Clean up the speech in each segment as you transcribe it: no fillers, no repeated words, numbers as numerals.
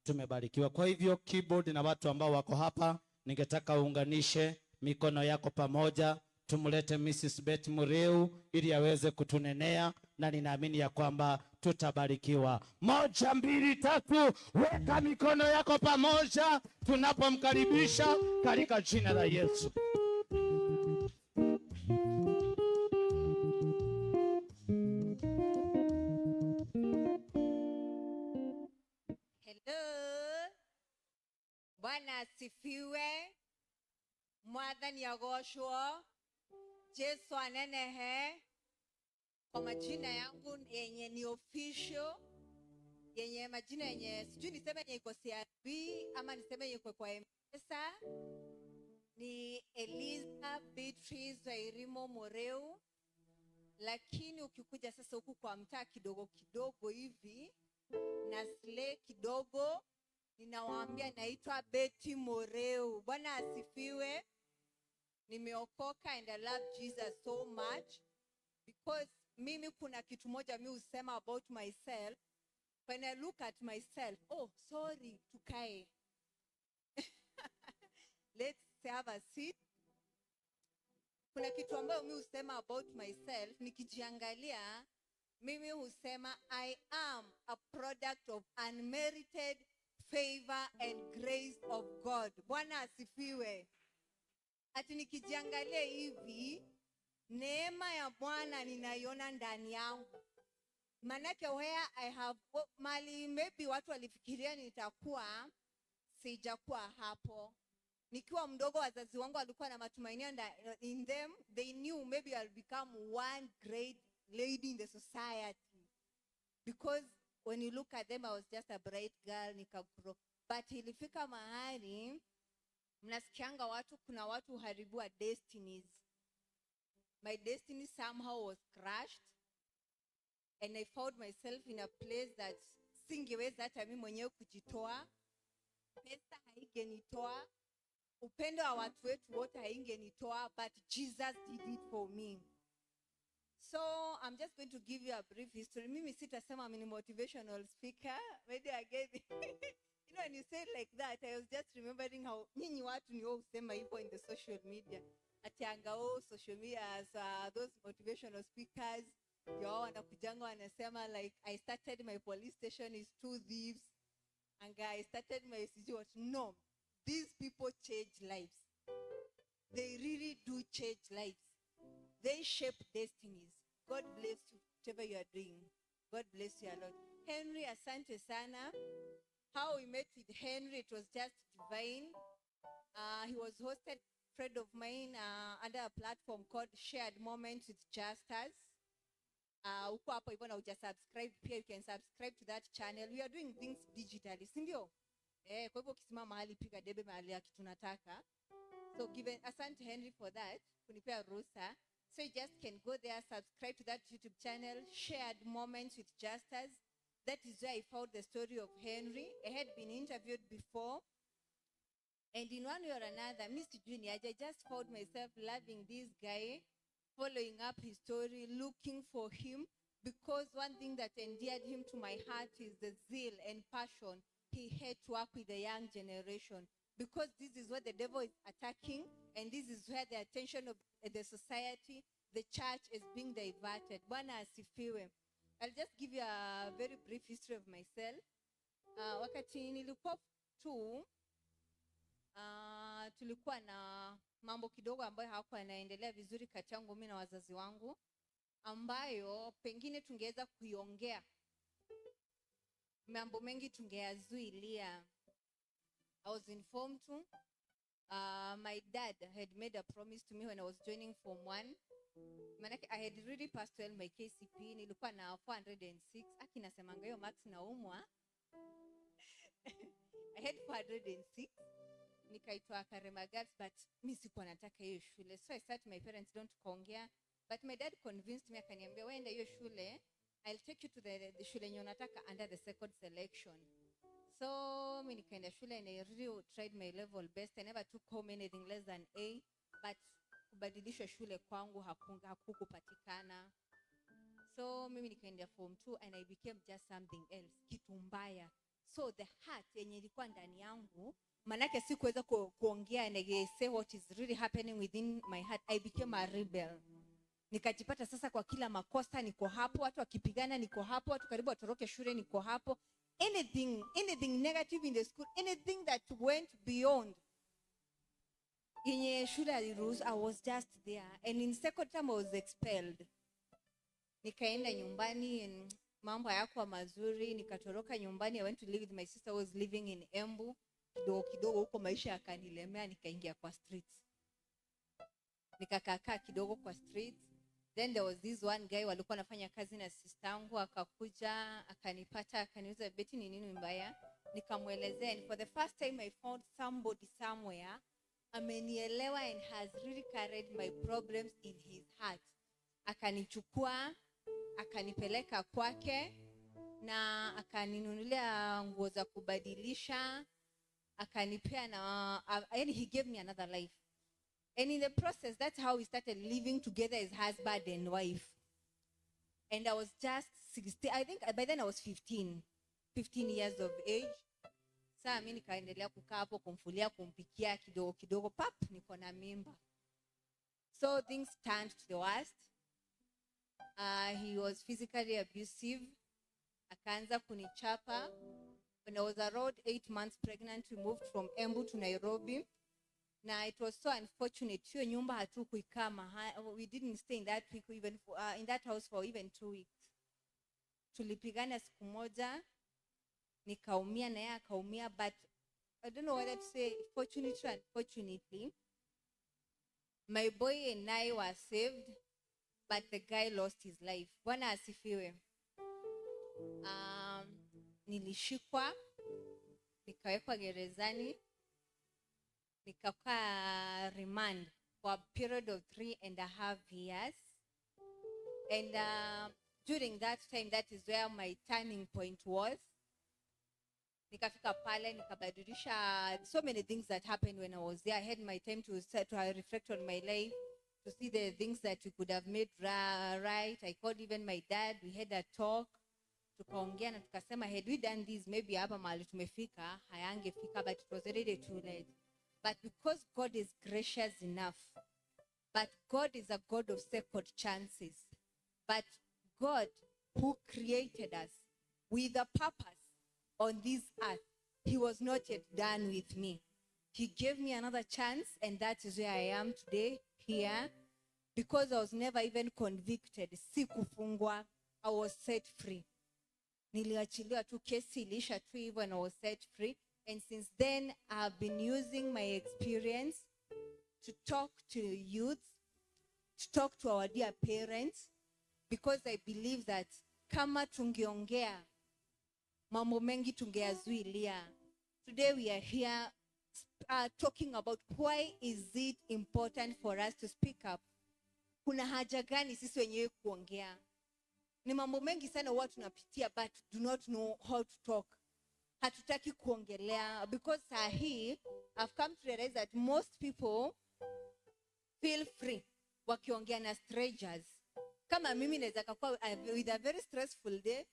tumebarikiwa. Kwa hivyo keyboard na watu ambao wako hapa, ningetaka uunganishe mikono yako pamoja, tumulete Mrs. Betty MURIU ili aweze kutunenea, na ninaamini ya kwamba tutabarikiwa. 1, 2, 3, weka mikono yako pamoja tunapomkaribisha katika jina la Yesu. Bwana asifiwe. Mwathani agoshwo. Yesu anenehe. Kwa majina yangu yenye ni official, yenye majina yenye sijui niseme yenye iko CRB ama niseme yenye iko kwa M-Pesa, ni Eliza Beatrice Wairimo MURIU. Lakini ukikuja sasa huku kwa mtaa kidogo kidogo hivi na slay kidogo, ninawaambia naitwa Betty MURIU. Bwana asifiwe. Nimeokoka and I love Jesus so much, because mimi kuna kitu moja mimi husema about myself. When I look at myself, oh sorry, tukae. Let's have a seat. Kuna kitu ambayo mimi husema about myself, nikijiangalia mimi husema I am a product of unmerited favor and grace of God. Bwana asifiwe. Ati nikijiangalia hivi, neema ya Bwana ninaiona ndani yangu. Manake where I have mali, maybe watu walifikiria nitakuwa, sijakuwa hapo. Nikiwa mdogo wazazi wangu walikuwa na matumaini in them. They knew maybe I'll become one great lady in the society. Because when you look at them, I was just a bright girl, nikagrow. But ilifika mahali, mnasikianga watu, kuna watu haribiwa destinies. My destiny somehow was crushed. And I found myself in a place that singeweza hata mimi mwenyewe kujitoa. Pesa haingenitoa. Upendo wa watu wetu wote haingenitoa, but Jesus did it for me. So I'm just going to give you a brief history. Mimi sitasema I'm a motivational speaker. Maybe again, you know, when you say it like that, I was just remembering how nyinyi watu ni wao usema hivyo in the social media. Atianga social media, those motivational speakers, ndio wanakujanga wanasema like I started my police station is 2 thieves, and I started my what. No, these people change lives. They really do change lives. They shape destinies. God bless you, whatever you are doing. God bless you a lot. Henry, asante sana. How we met with Henry, it was just divine. He was hosted, friend of mine, under a platform called Shared Moments with Justas. Uko hapo hivyo na uja subscribe pia, you can subscribe to that channel. We are doing things digitally, si ndio? Kwa hivyo ukisimama mahali piga debe mahali ya kitu nataka. So given asante Henry for that, kunipea ruhusa. So you just can go there, subscribe to that YouTube channel, Shared Moments with Justas. That is where I found the story of Henry. I had been interviewed before. And in one way or another, Mr. Junior, I just found myself loving this guy, following up his story, looking for him, because one thing that endeared him to my heart is the zeal and passion he had to work with the young generation. Because this is what the devil is attacking, and this is where the attention of the society, the church, is being diverted. Bwana asifiwe. I'll just give you a very brief history of myself. Wakati nilikuwa tu, tulikuwa na mambo kidogo ambayo hayakuwa yanaendelea vizuri kati yangu mimi na wazazi wangu, ambayo pengine tungeweza kuiongea. Mambo mengi tungeyazuilia. I was informed to. My dad had made a promise to me when I was joining Form 1. Manake I had really passed well my KCP. Nilikuwa na 406. Aki nasemanga hiyo max na umwa. I had 406. Nikaitwa Karema Girls, but mimi sikuwa nataka hiyo shule. So I said to my parents, don't kuongea. But my dad convinced me, akaniambia wewe ndio hiyo shule, I'll take you to the shule yenye unataka under the second selection. So mimi nikaenda shule and I really tried my level best. I never took home anything less than A, but kubadilishwa shule kwangu hakukupatikana. So mimi nikaenda Form 2 and I became just something else, kitu mbaya. So the heart yenye ilikuwa ndani yangu, manake sikuweza kuongea and say what is really happening within my heart. I became a rebel. Nikajipata sasa kwa kila makosa niko hapo, watu wakipigana niko hapo, watu karibu watoroke shule niko hapo. Anything negative in the school, anything that went beyond yenye shule aliruhusu, I was just there. And in second term I was expelled. Nikaenda nyumbani and mambo hayakuwa mazuri, nikatoroka nyumbani. I went to live with my sister who was living in Embu. Kidogo huko maisha yakanilemea, nikaingia kwa streets. Nikakaa kidogo kwa streets. Then there was this one guy walikuwa anafanya kazi na sister yangu, akakuja akanipata, akaniuliza Betty ni nini mbaya? Nikamuelezea, and for the first time I found somebody somewhere amenielewa and has really carried my problems in his heart. Akanichukua, akanipeleka kwake na akaninunulia nguo za kubadilisha, akanipea na and he gave me another life. And in the process, that's how we started living together as husband and wife. And I was just 16, I think by then I was 15 years of age. Saa mimi nikaendelea kukaa hapo, kumfulia, kumpikia, kidogo pap niko na mimba. So things turned to the worst. He was physically abusive. Akaanza kunichapa. When I was around 8 months pregnant, we moved from Embu to Nairobi. Now it was so unfortunate. Hiyo nyumba hatukuikaa, we didn't stay in that week even in that house for even 2 weeks. Tulipigana siku moja, nikaumia na yeye akaumia, but I don't know whether to say fortunately or unfortunately, my boy and I were saved, but the guy lost his life. Bwana asifiwe. Nilishikwa, nikawekwa gerezani, nikakaa remand for a period of 3.5 years. And during that time, that is where my turning point was. Nikafika pale, nikabadilisha so many things that happened when I was there. I had my time to reflect on my life, to see the things that we could have made right. I called even my dad. We had a talk. Tukaongea na tukasema, had we done this, maybe hapa mahali tumefika, hayangefika, but it was already too late. But because God is gracious enough, but God is a God of second chances, but God who created us with a purpose on this earth, he was not yet done with me. He gave me another chance, and that is where I am today, here, because I was never even convicted. Sikufungwa, I was set free. Niliachiliwa tu, kesi ilisha tu hivyo, and I was set free. And since then, I've been using my experience to talk to youth, to talk to our dear parents, because I believe that kama tungeongea, mambo mengi tungeyazuilia. Today we are here talking about why is it important for us to speak up. Kuna haja gani sisi wenyewe kuongea? Ni mambo mengi sana huwa tunapitia, but do not know how to talk. Hatutaki kuongelea, because I've come to realize that most people feel free wakiongea na strangers. Kama mimi naweza kuwa with a very stressful day,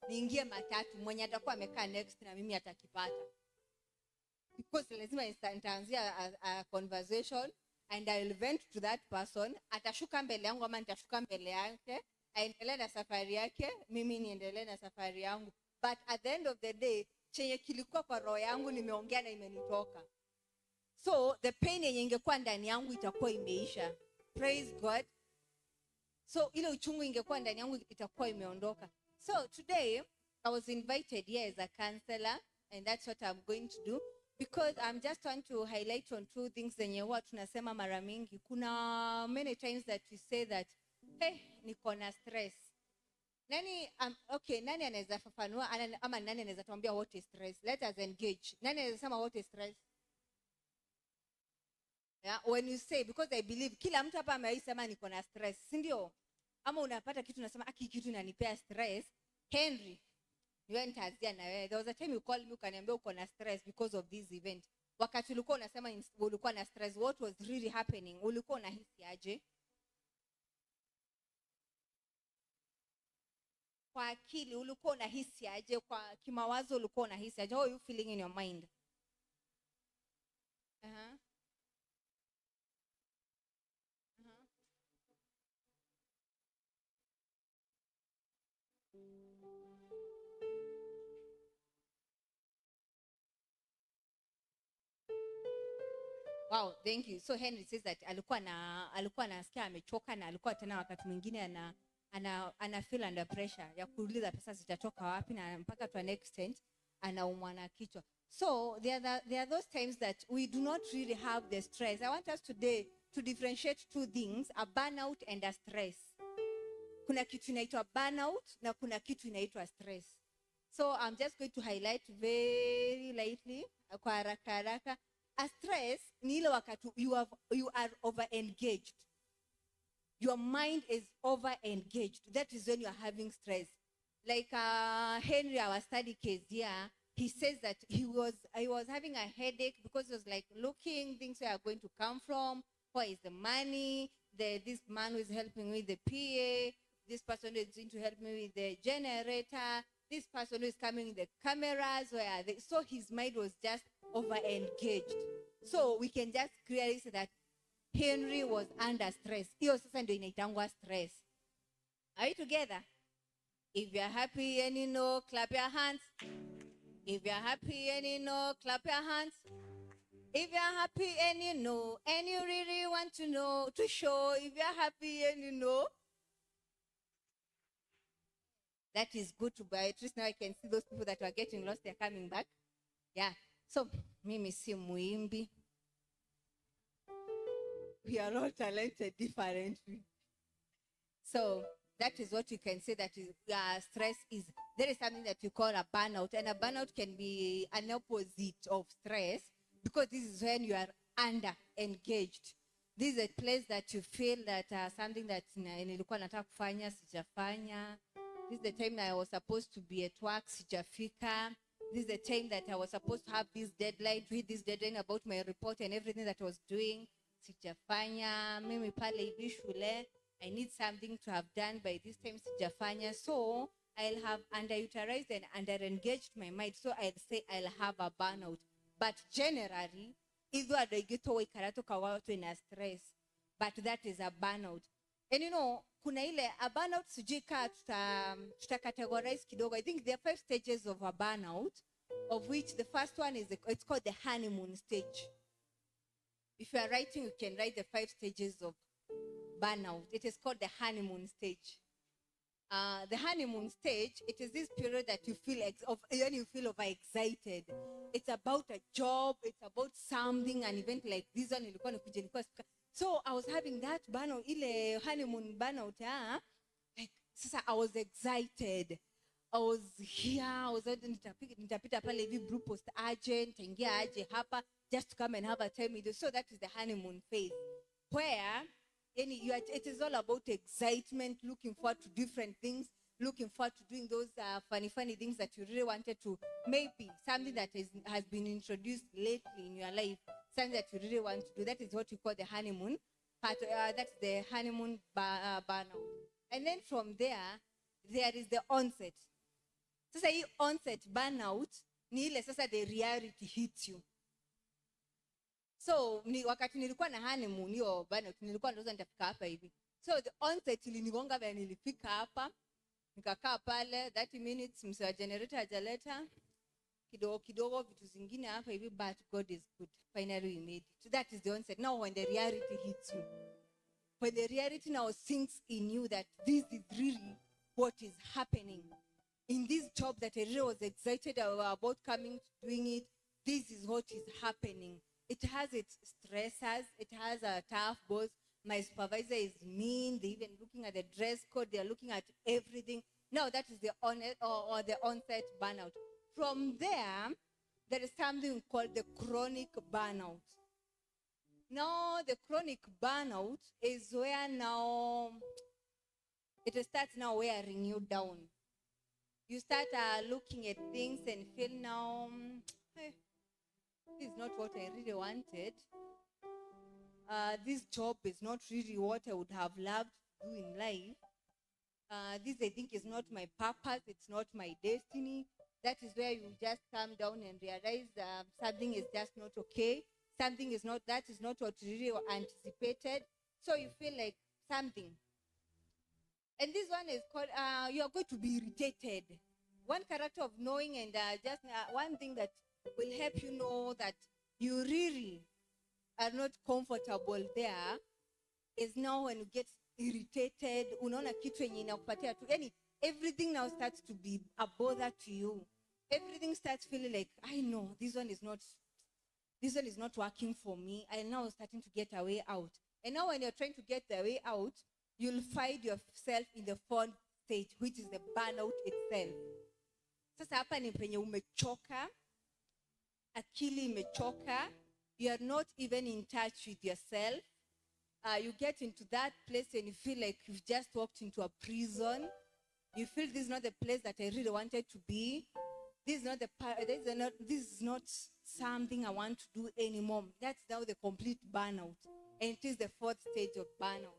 niingie matatu, mwenye atakuwa amekaa next na mimi atakipata. Because lazima nitaanzia a conversation and I will vent to that person. Atashuka mbele yangu ama nitashuka mbele yake, aendelee na safari yake, mimi niendelee na safari yangu. But at the end of the day, chenye kilikuwa kwa roho yangu nimeongea na imenitoka. So the pain yenye ingekuwa ndani yangu itakuwa imeisha. Praise God. So ile uchungu ingekuwa ndani yangu itakuwa imeondoka. So today I was invited here as a counselor, and that's what I'm going to do, because I'm just want to highlight on 2 things zenye huwa tunasema mara mingi. Kuna many times that we say that, hey, niko na stress. Nani anaweza fafanua ama nani anaweza tuambia what is stress? Let us engage. Nani anaweza sema what is stress? Yeah, when you say, because I believe kila mtu hapa ameisema niko na stress, si ndio? Ama unapata kitu unasema kitu inanipea stress. Henry, niwe nitazia na wewe. There was a time you called me ukaniambia uko na stress because of this event. Wakati ulikuwa unasema ulikuwa na stress, what was really happening? Ulikuwa unahisi aje? kwa akili ulikuwa unahisi aje, kwa kimawazo ulikuwa unahisi aje? How are you feeling in your mind? Uh-huh. Uh-huh. Wow, thank you. So Henry says that alikuwa anasikia amechoka, na alikuwa tena wakati mwingine ana feel under pressure ya kuuliza pesa zitatoka wapi, na mpaka to an extent anaumwa na kichwa. So there are those times that we do not really have the stress. I want us today to differentiate two things, a burnout and a stress. Kuna kitu inaitwa burnout na kuna kitu inaitwa stress. So I'm just going to highlight very lightly kwa haraka haraka. A stress ni ile wakati you are over engaged. Your mind is over engaged. That is when you are having stress. Like Henry, our study case here, he says that he was having a headache because he was like looking things where are going to come from. Where is the money? This man who is helping me with the PA. This person is going to help me with the generator. This person who is coming with the cameras. Where are they? So his mind was just over engaged. So we can just clearly say that Henry was under stress. Hiyo sasa ndio inaitangwa stress. Are you together? If you're happy and you know, clap your hands. If you're happy and you know, clap your hands. If you're happy and you know, and you really want to know, to show, if you're happy and you know, that is good to buy. At least now I can see those people that were getting lost, they're coming back. Yeah. So, mimi si muimbi. We are all talented differently. So, that is what you can say that is, stress is. There is something that you call a burnout. And a burnout can be an opposite of stress because this is when you are under engaged. This is a place that you feel that something that nilikuwa nataka kufanya sijafanya. This is the time that I was supposed to be at work sijafika. This is the time that I was supposed to have this deadline, to hit this deadline about my report and everything that I was doing. Sijafanya. Mimi pale hivi shule. I need something to have done by this time sijafanya. So I'll have underutilized and underengaged my mind. So I'll say I'll have a burnout. But generally, either adoigito ikarato kawato in a stress. But that is a burnout. And you know, kuna ile a burnout sijika tuta categorize kidogo. I think there are 5 stages of a burnout, of which the first one is it's called the honeymoon stage. If you are writing, you can write the 5 stages of burnout. It is called the honeymoon stage. The honeymoon stage, it is this period that you feel when you feel overexcited. It's about a job, it's about something, an event like this one. So I was having that burnout, ile honeymoon burnout, like sasa I was excited. I was here, I was nitapita pale hivi blue post agent, ingia aje hapa just to come and have a time with you. So that is the honeymoon phase, where it is all about excitement, looking forward to different things, looking forward to doing those funny things that you really wanted to, maybe something that has been introduced lately in your life, something that you really want to do. That is what you call the honeymoon part. That's the honeymoon burnout. And then from there is the onset. Sasa hii onset burnout ni ile sasa the reality hits you. So wakati nilikuwa na honeymoon hiyo burnout, nilikuwa ndoza nitafika hapa hivi. So the onset ilinigonga vile nilifika hapa, nikakaa pale 30 minutes, msewa generator hajaleta, kidogo vitu zingine hapa hivi, but God is good. Finally we made it. So that is the onset. Now when the reality hits you, when the reality now sinks in you that this is really what is happening. In this job that I really was excited about coming to doing it, this is what is happening. It has its stressors. It has a tough boss. My supervisor is mean. They're even looking at the dress code. They're looking at everything. Now that is the onset burnout. From there is something called the chronic burnout. Now the chronic burnout is where now it starts now wearing you down. You start looking at things and feel now, hey, this is not what I really wanted. This job is not really what I would have loved to do in life. this I think is not my purpose, it's not my destiny. That is where you just calm down and realize something is just not okay. Something is not, that is not what you really anticipated. So you feel like something. And this one is called, you are going to be irritated. One character of knowing, and just one thing that will help you know that you really are not comfortable there is now when you get irritated, unaona kitu yenye inakupatia tu, yani everything now starts to be a bother to you. Everything starts feeling like, I know this one is not working for me. I'm now starting to get a way out. And now when you're trying to get the way out, you'll find yourself in the fourth stage, which is the burnout itself. Sasa hapa ni penye umechoka, akili imechoka, you are not even in touch with yourself. You get into that place and you feel like you've just walked into a prison. You feel this is not the place that I really wanted to be. This is not something I want to do anymore. That's now the complete burnout. And it is the fourth stage of burnout.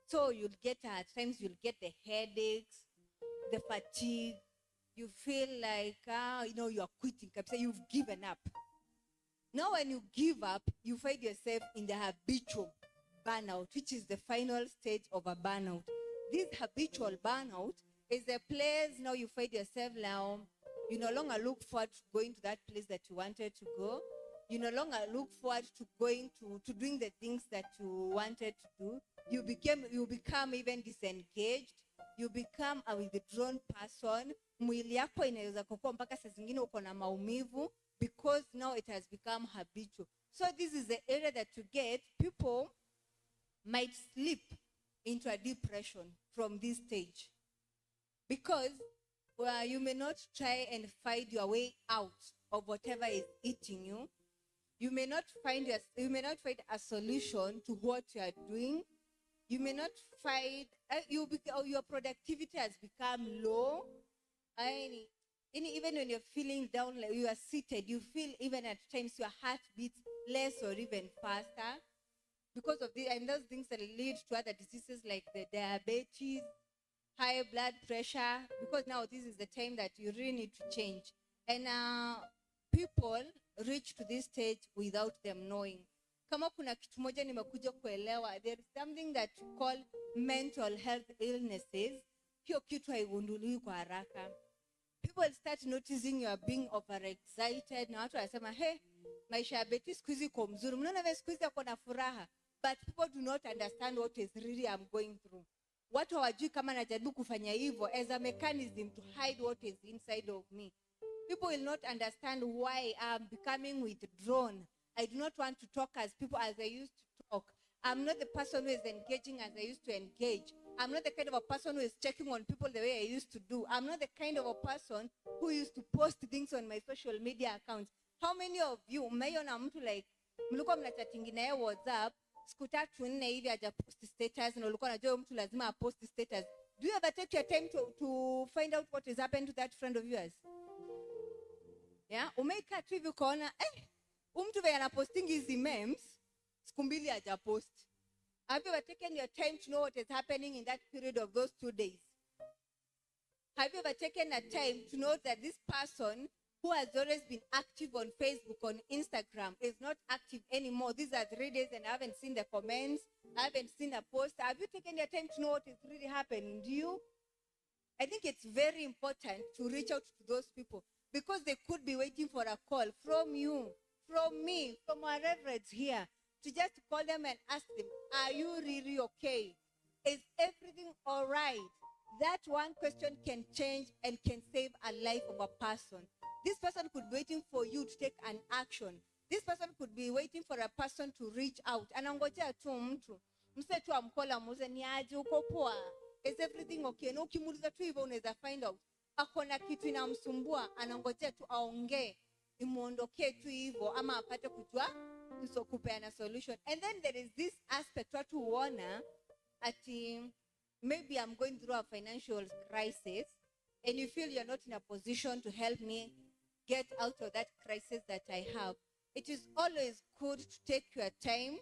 So you'll get, at times you'll get the headaches, the fatigue. You feel like, you are quitting. You've given up. Now when you give up, you find yourself in the habitual burnout, which is the final stage of a burnout. This habitual burnout is a place now you find yourself now. You no longer look forward to going to that place that you wanted to go. You no longer look forward to going to doing the things that you wanted to do. You become even disengaged. You become a withdrawn person. Mwili yako inaweza kukua mpaka saa zingine uko na maumivu because now it has become habitual. So this is the area that you get. People might slip into a depression from this stage because you may not try and find your way out of whatever is eating you. You may not find a solution to what you are doing. You may not find your productivity has become low. Even when you're feeling down, like you are seated, you feel even at times your heart beats less or even faster because of this, and those things that lead to other diseases like the diabetes, high blood pressure, because now this is the time that you really need to change. And people reach to this stage without them knowing. Kama kuna kitu moja nimekuja kuelewa, there is something that you call mental health illnesses. Hiyo kitu haigunduliwi kwa haraka. People start noticing you are being overexcited. Na watu wanasema, hey, maisha ya Betty siku hizi iko mzuri. Mnaona vile siku hizi ako na furaha. But people do not understand what is really I'm going through. Watu hawajui kama najaribu kufanya hivyo as a mechanism to hide what is inside of me. People will not understand why I'm becoming withdrawn. I do not want to talk as people as I used to talk. I'm not the person who is engaging as I used to engage. I'm not the kind of a person who is checking on people the way I used to do. I'm not the kind of a person who used to post things on my social media accounts. How many of you umeona mtu like mlikuwa mnachatingi naye WhatsApp siku 3-4 hivi haja post status na ulikuwa unajua mtu lazima post status? Do you ever take your time to find out what is happening to that friend of yours? Yeah, umeika tu hivi ukaona mtu vile anapostingi hizi memes siku 2 haja post. Have you ever taken your time to know what is happening in that period of those 2 days? Have you ever taken a time to know that this person who has always been active on Facebook, on Instagram, is not active anymore? These are 3 days and I haven't seen the comments. I haven't seen a post. Have you taken your time to know what is really happening? Do you? I think it's very important to reach out to those people because they could be waiting for a call from you, from me, from our reverends here, to just call them and ask them, are you really okay? Is everything all right? That one question can change and can save a life of a person. This person could be waiting for you to take an action. This person could be waiting for a person to reach out. Anangojea tu mtu. Mse tu amkola muze ni aje uko poa. Is everything okay? Na ukimuuliza tu hivyo unaweza find out. Akona kitu inamsumbua, anangojea tu aongee. Imuondokee tu hivyo ama apate kujua kupeana solution. And then there is this aspect watu huona ati maybe I'm going through a financial crisis and you feel you're not in a position to help me get out of that crisis that I have. It is always good to take your time,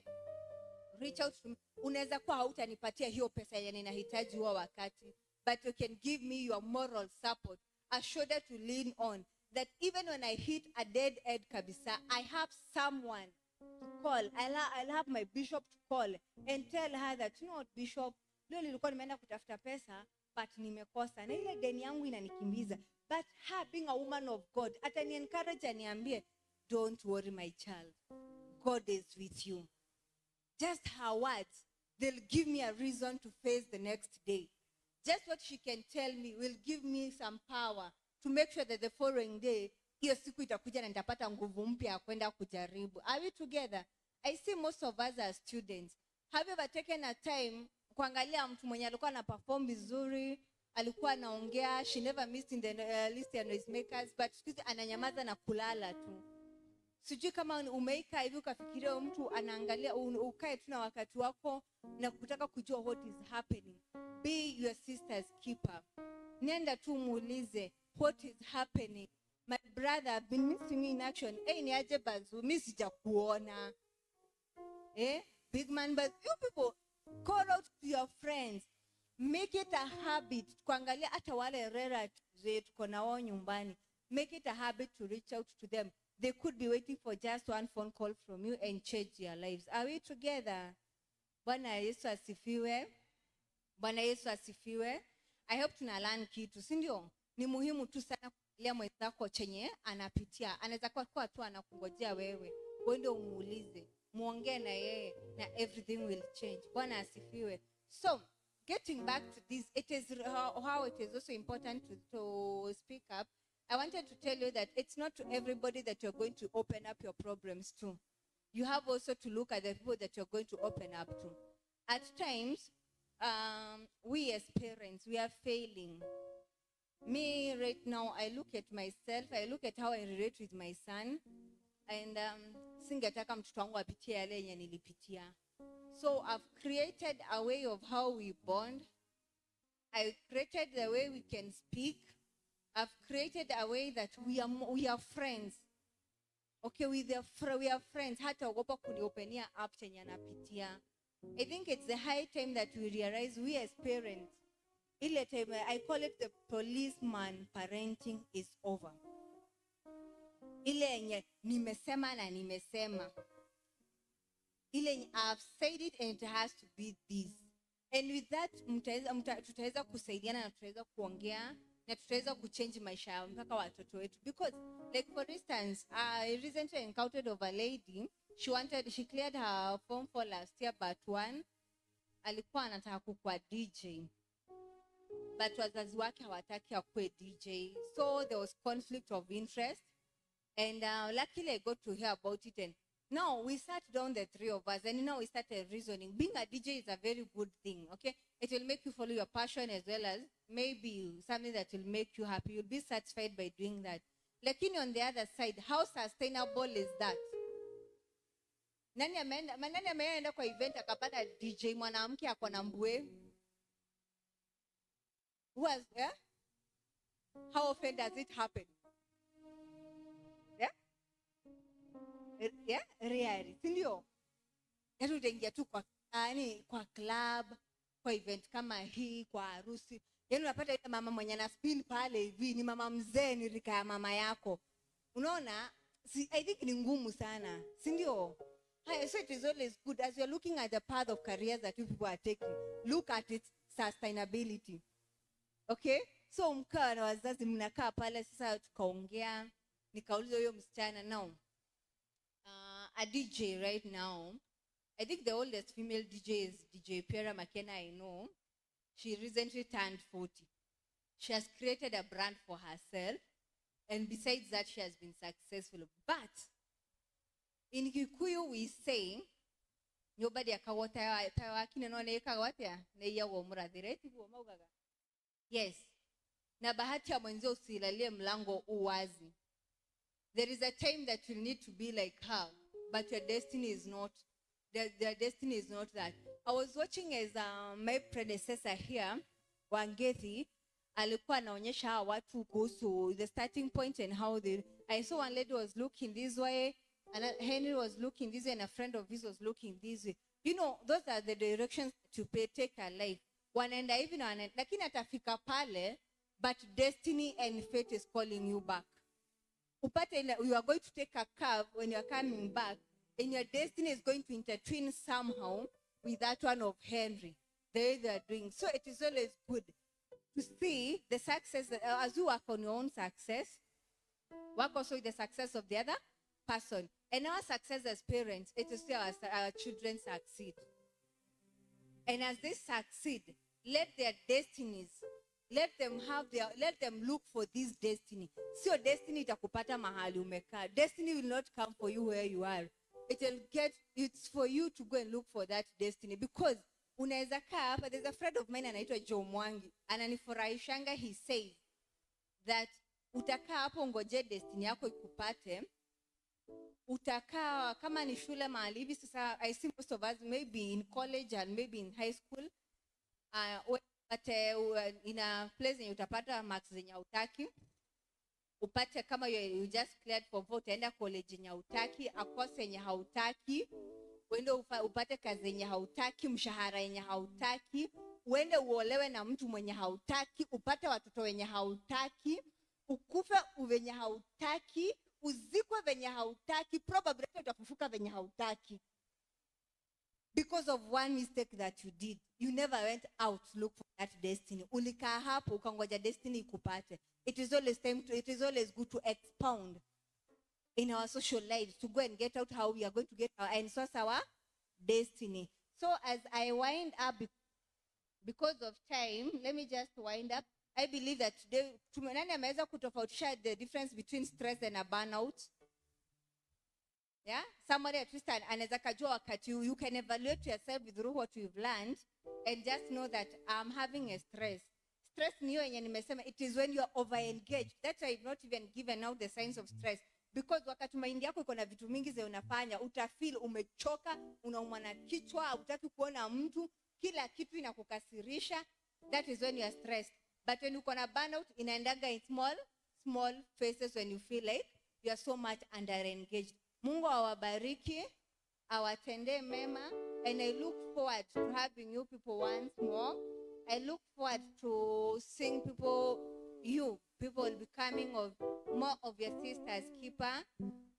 reach out to me. Unaweza kuwa hautanipatia hiyo pesa yenye ninahitaji huo wakati, but you can give me your moral support, a shoulder to lean on, that even when I hit a dead end kabisa, I have someone to call. I'll have my bishop to call and tell her that, you know what, bishop, leo nilikuwa nimeenda kutafuta pesa, but nimekosa. Na ile deni yangu inanikimbiza. But her being a woman of God, atani encourage aniambie, don't worry my child. God is with you. Just her words, they'll give me a reason to face the next day. Just what she can tell me will give me some power to make sure that the following day, hiyo siku itakuja na nitapata nguvu mpya ya kwenda kujaribu. Are we together? I see most of us as students. Have you ever taken a time kuangalia mtu mwenye alikuwa na perform vizuri, alikuwa anaongea, she never missed in the list ya noisemakers, but siku ananyamaza na kulala tu. Sijui kama umeika hivi ukafikiria mtu anaangalia, ukae tu na wakati wako na kutaka kujua what is happening. Be your sister's keeper. Nenda tu muulize, what is happening? My brother, I've been missing you in action. Ni aje bazu, mimi sijakuona. Big man, but you people, call out to your friends. Make it a habit. Kuangalia hata wale relatives tuko nao nyumbani. Make it a habit to reach out to them. They could be waiting for just one phone call from you and change their lives. Are we together? Bwana Yesu asifiwe. Bwana Yesu asifiwe. I hope tunalearn kitu, si ndio? Ni muhimu tu sana kuangalia mwenzako chenye anapitia. Anaweza kuwa tu anakungojea wewe. Uende umuulize, muongee na yeye, na everything will change. Bwana asifiwe. So, getting back to this, it is how it is also important to speak up. I wanted to tell you that it's not to everybody that you're going to open up your problems to. You have also to look at the people that you're going to open up to. At times, we as parents, we are failing. Me right now, I look at myself, I look at how I relate with my son, and singetaka mtoto wangu apitie yale yenye nilipitia. So I've created a way of how we bond. I created the way we can speak. I've created a way that we are friends. Okay, we are friends. Hata ogopa kuniopenia up chenye napitia. I think it's the high time that we realize we as parents, ile time, I call it the policeman parenting is over. Ile yenye nimesema na nimesema. Ile yenye I've said it and it has to be this. And with that, tutaweza kusaidiana na tutaweza kuongea na tutaweza kuchange maisha yao mpaka watoto wetu. Because, like for instance, I recently encountered of a lady, she cleared her form for last year, but one, alikuwa anataka kuwa DJ. But wazazi wake hawataki akuwe DJ. So there was conflict of interest. And luckily I got to hear about it. And now we sat down, the three of us, and now we started reasoning. Being a DJ is a very good thing, okay? It will make you follow your passion as well as maybe something that will make you happy. You'll be satisfied by doing that. Lakini on the other side, how sustainable is that? Nani ameenda kwa event akapata DJ mwanamke ako na mbwe? How often does it happen? Rarely. Sindio? Yaani utaingia tu kwa club, kwa event kama hii, kwa harusi. Yaani unapata ile mama mwenye na spin pale hivi, ni mama mzee, ni rika ya mama yako. Unaona? I think ni ngumu sana. Sindio? So it is always good as you're looking at the path of careers that you people are taking, look at its sustainability. Okay? So mkaa na wazazi mnakaa pale sasa tukaongea, nikauliza huyo msichana now. A DJ right now, I think the oldest female DJ is DJ Piera McKenna, I know. She recently turned 40. She has created a brand for herself, and besides that, she has been successful. But in Kikuyu, we say, nobody akawata kine no ne kawata ne ya wo muradi, right? Yes. Na bahati ya mwenzio usilalie mlango uwazi. There is a time that you need to be like her, but your destiny is not. Their destiny is not that. I was watching as my predecessor here, Wangethi, alikuwa anaonyesha watu kuhusu the starting point and how they. I saw one lady was looking this way, and Henry was looking this way, and a friend of his was looking this way. You know, those are the directions to take a life. wanaenda hivi na wanaenda, lakini atafika pale, but destiny and fate is calling you back. Upate you are going to take a curve when you are coming back, and your destiny is going to intertwine somehow with that one of Henry, the way they are doing. So it is always good to see the success, as you work on your own success, work also with the success of the other person. And our success as parents, it is to see our children succeed. And as they succeed, let their destinies, let them look for this destiny. So destiny itakupata mahali umekaa. Destiny will not come for you where you are. It's for you to go and look for that destiny. Because unaweza kaa hapa, there's a friend of mine anaitwa Joe Mwangi. Ananifurahishanga, he says that utakaa hapo ngoje destiny yako ikupate. Utakaa kama ni shule mahali hivi sasa. I see most of us maybe in college and maybe in high school, but in a place yenye utapata marks zenye hautaki. Upate kama you just cleared for vote, utaenda college yenye hautaki, a course yenye hautaki, uende upate kazi yenye hautaki, mshahara yenye hautaki, uende uolewe na mtu mwenye hautaki, upate watoto wenye hautaki, ukufe venye hautaki, uzikwe venye hautaki, probably utafufuka venye hautaki. Because of one mistake that you did, you never went out to look for that destiny. Ulikaa hapo ukangoja destiny ikupate. It is always good to expound in our social lives, to go and get out how we are going to get and source our destiny. So as I wind up, because of time, let me just wind up. I believe that today, tumenani ameweza kutofautisha the difference between stress and a burnout. Yeah, somebody at least anaweza kujua wakati you can evaluate yourself through what you've learned and just know that I'm having a stress. Stress ni hiyo yenye nimesema, it is when you are over engaged. That's why I've not even given out the signs of stress, because wakati mind yako iko na vitu mingi za unafanya, utafeel umechoka, unaumwa na kichwa, hutaki kuona mtu, kila kitu inakukasirisha. That is when you are stressed. But when uko na burnout, inaendaga in small phases when you feel like you are so much under engaged. Mungu awabariki, awatende mema, and I look forward to having you people once more. I look forward to seeing people becoming more of your sister's keeper,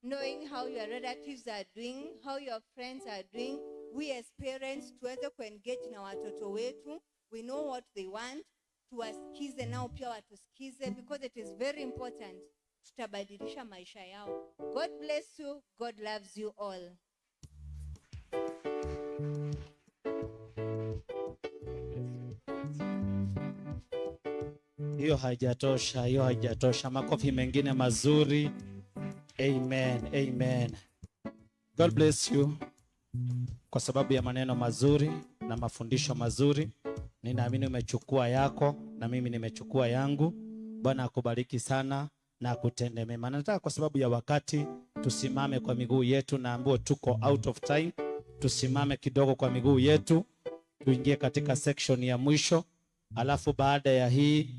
knowing how your relatives are doing, how your friends are doing. We as parents, tuweze kuengage na watoto wetu. We know what they want. Tuwasikize nao pia watusikize, because it is very important. Tutabadilisha maisha yao. God bless you. God loves you all. Hiyo haijatosha. Makofi mengine mazuri. Amen. God bless you kwa sababu ya maneno mazuri na mafundisho mazuri. Ninaamini umechukua yako na mimi nimechukua yangu. Bwana akubariki sana na akutende mema. Nataka kwa sababu ya wakati tusimame kwa miguu yetu, na ambao tuko out of time, tusimame kidogo kwa miguu yetu, tuingie katika section ya mwisho. Alafu baada ya hii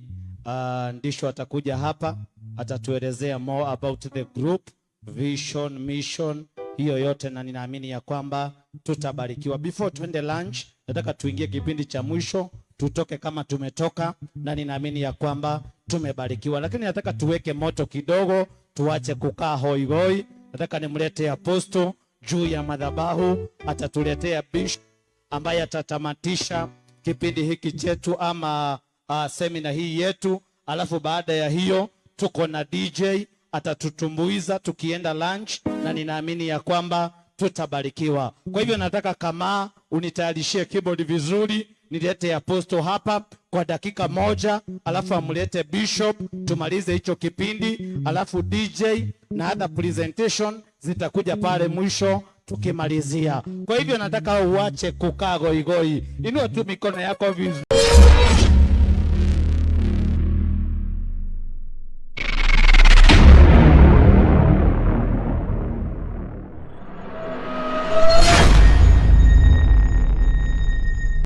ndisho atakuja hapa, atatuelezea more about the group, vision, mission, hiyo yote, na ninaamini ya kwamba tutabarikiwa. Before tuende lunch, nataka tuingie kipindi cha mwisho, tutoke kama tumetoka, na ninaamini ya kwamba tumebarikiwa. Lakini nataka tuweke moto kidogo, tuache kukaa hoi hoi. Nataka nimlete apostle juu ya madhabahu, atatuletea bishop ambaye atatamatisha kipindi hiki chetu ama seminar hii yetu. Alafu baada ya hiyo tuko na DJ atatutumbuiza tukienda lunch, na ninaamini ya kwamba tutabarikiwa. Kwa hivyo nataka kama unitayarishie keyboard vizuri, nilete apostle hapa kwa dakika moja, alafu amlete bishop, tumalize hicho kipindi, alafu DJ na other presentation zitakuja pale mwisho tukimalizia. Kwa hivyo nataka uache kukaa goigoi. Inua tu mikono yako vizuri.